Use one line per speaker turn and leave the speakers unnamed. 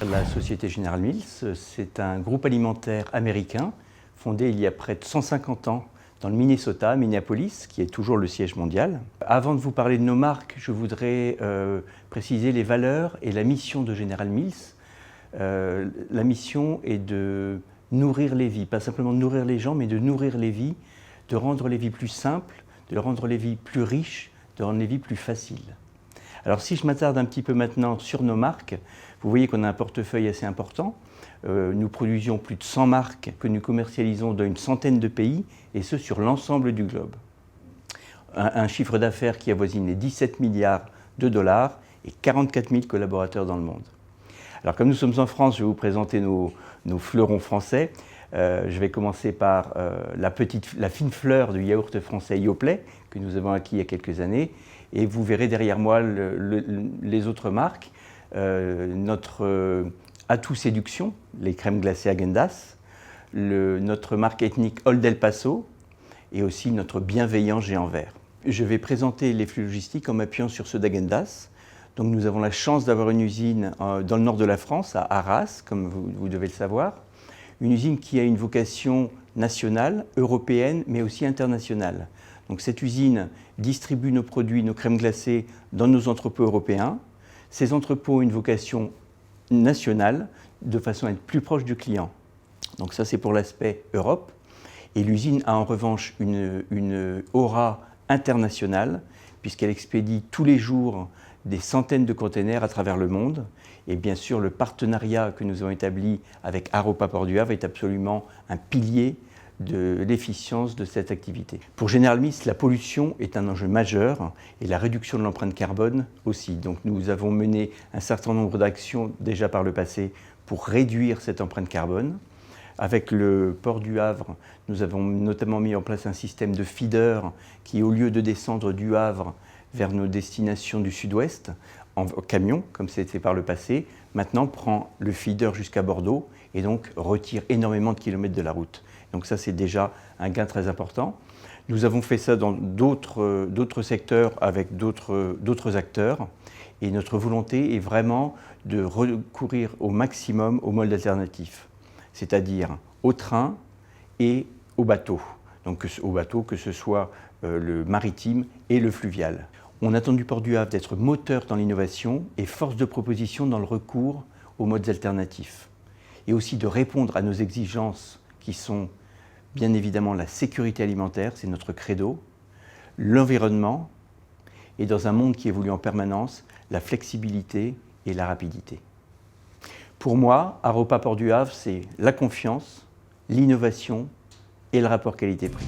la société General Mills. C'est un groupe alimentaire américain fondé il y a près de 150 ans dans le Minnesota, à Minneapolis, qui est toujours le siège mondial. Avant de vous parler de nos marques, je voudrais préciser les valeurs et la mission de General Mills. La mission est de nourrir les vies, pas simplement de nourrir les gens, mais de nourrir les vies, de rendre les vies plus simples, de rendre les vies plus riches, de rendre les vies plus faciles. Alors si je m'attarde un petit peu maintenant sur nos marques, vous voyez qu'on a un portefeuille assez important. Nous produisions plus de 100 marques que nous commercialisons dans une centaine de pays, et ce sur l'ensemble du globe. Un chiffre d'affaires qui avoisine les 17 milliards de dollars et 44 000 collaborateurs dans le monde. Alors comme nous sommes en France, je vais vous présenter nos fleurons français. Je vais commencer par la fine fleur du yaourt français Yoplait, que nous avons acquis il y a quelques années. Et vous verrez derrière moi les autres marques. Notre atout séduction, les crèmes glacées Häagen-Dazs, notre marque ethnique Old El Paso et aussi notre bienveillant géant vert. Je vais présenter les flux logistiques en m'appuyant sur ceux d'Häagen-Dazs. Donc nous avons la chance d'avoir une usine dans le nord de la France, à Arras, comme vous devez le savoir. Une usine qui a une vocation nationale, européenne, mais aussi internationale. Donc cette usine distribue nos produits, nos crèmes glacées, dans nos entrepôts européens. Ces entrepôts ont une vocation nationale, de façon à être plus proche du client. Donc ça, c'est pour l'aspect Europe. Et l'usine a en revanche une aura internationale, puisqu'elle expédie tous les jours des centaines de containers à travers le monde. Et bien sûr, le partenariat que nous avons établi avec Aropa Port du Havre est absolument un pilier de l'efficience de cette activité. Pour General Mills, la pollution est un enjeu majeur et la réduction de l'empreinte carbone aussi. Donc nous avons mené un certain nombre d'actions déjà par le passé pour réduire cette empreinte carbone. Avec le port du Havre, nous avons notamment mis en place un système de feeder qui, au lieu de descendre du Havre vers nos destinations du sud-ouest, en camion, comme c'était par le passé, maintenant prend le feeder jusqu'à Bordeaux et donc retire énormément de kilomètres de la route. Donc ça, c'est déjà un gain très important. Nous avons fait ça dans d'autres secteurs avec d'autres acteurs. Et notre volonté est vraiment de recourir au maximum aux modes alternatifs, c'est-à-dire au train et au bateau. Donc au bateau, que ce soit le maritime et le fluvial. On attend du port du Havre d'être moteur dans l'innovation et force de proposition dans le recours aux modes alternatifs. Et aussi de répondre à nos exigences qui sont bien évidemment la sécurité alimentaire, c'est notre credo, l'environnement et dans un monde qui évolue en permanence, la flexibilité et la rapidité. Pour moi, Aropa Port du Havre, c'est la confiance, l'innovation et le rapport qualité-prix.